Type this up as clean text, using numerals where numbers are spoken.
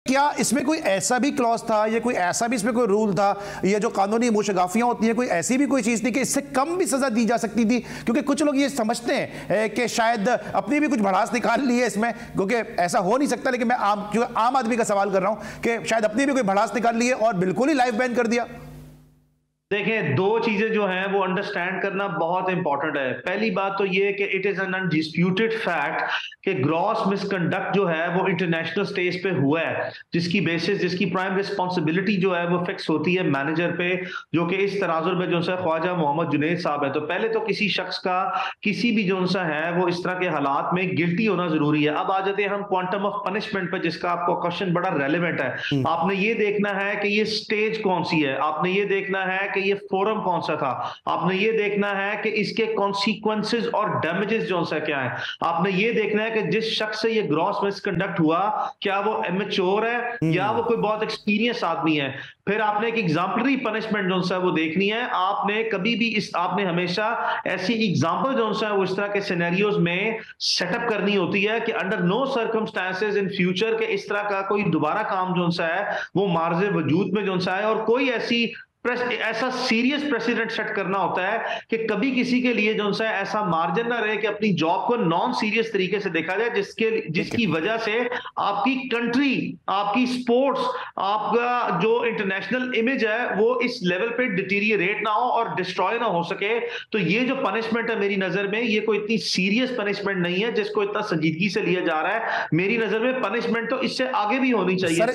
क्या इसमें कोई ऐसा भी क्लॉज था या कोई ऐसा भी इसमें कोई रूल था, ये जो कानूनी मुशगाफियां होती हैं, कोई ऐसी भी कोई चीज थी कि इससे कम भी सजा दी जा सकती थी? क्योंकि कुछ लोग ये समझते हैं कि शायद अपनी भी कुछ भड़ास निकाल ली है इसमें, क्योंकि ऐसा हो नहीं सकता, लेकिन मैं आम आदमी का सवाल कर रहा हूं कि शायद अपनी भी कोई भड़ास निकाल ली है और बिल्कुल ही लाइफ बैन कर दिया। देखें, दो चीजें जो हैं वो अंडरस्टैंड करना बहुत इंपॉर्टेंट है। पहली बात तो ये कि it is an undisputed fact कि ग्रॉस मिसकंडक्ट जो है वो इंटरनेशनल स्टेज पे हुआ है, जिसकी प्राइम रिस्पॉन्सिबिलिटी जो है वो फिक्स होती है मैनेजर पे, जो कि इस तनाजुर में जो सा ख्वाजा मोहम्मद जुनैद साहब है। तो पहले तो किसी शख्स का किसी भी जो सा है वो इस तरह के हालात में गिल्टी होना जरूरी है। अब आ जाते हैं हम क्वांटम ऑफ पनिशमेंट पर, जिसका आपको क्वेश्चन बड़ा रेलिवेंट है। आपने ये देखना है कि ये स्टेज कौन सी है, आपने ये देखना है कि ये फोरम कौन सा था, आपने ये देखना है कि इसके कॉन्सिक्वेंसेस और डैमेजेस जो सा क्या है, आपने ये देखना है कि जिस शख्स से ये ग्रॉस मिसकंडक्ट हुआ क्या वो इमेच्योर है या वो कोई बहुत एक्सपीरियंस आदमी है। फिर आपने एक एग्जाम्पलरी पनिशमेंट जो सा वो देखनी है। आपने हमेशा ऐसी एग्जाम्पल जो सा वो इस तरह के सिनेरियोज में सेटअप करनी होती है कि under no circumstances in future के इस तरह का कोई दोबारा काम जो सा है वो मार्जे वजूद में जो सा है, और कोई ऐसा सीरियस प्रेसिडेंट सेट करना होता है कि कभी किसी के लिए जो सा ऐसा मार्जिन ना रहे कि अपनी जॉब को नॉन सीरियस तरीके से देखा जाए, जिसकी वजह से आपकी कंट्री, आपकी स्पोर्ट्स, आपका जो इंटरनेशनल इमेज है वो इस लेवल पे डिटीरियरेट ना हो और डिस्ट्रॉय ना हो सके। तो ये जो पनिशमेंट है मेरी नजर में ये कोई इतनी सीरियस पनिशमेंट नहीं है जिसको इतना संजीदगी से लिया जा रहा है। मेरी नजर में पनिशमेंट तो इससे आगे भी होनी चाहिए।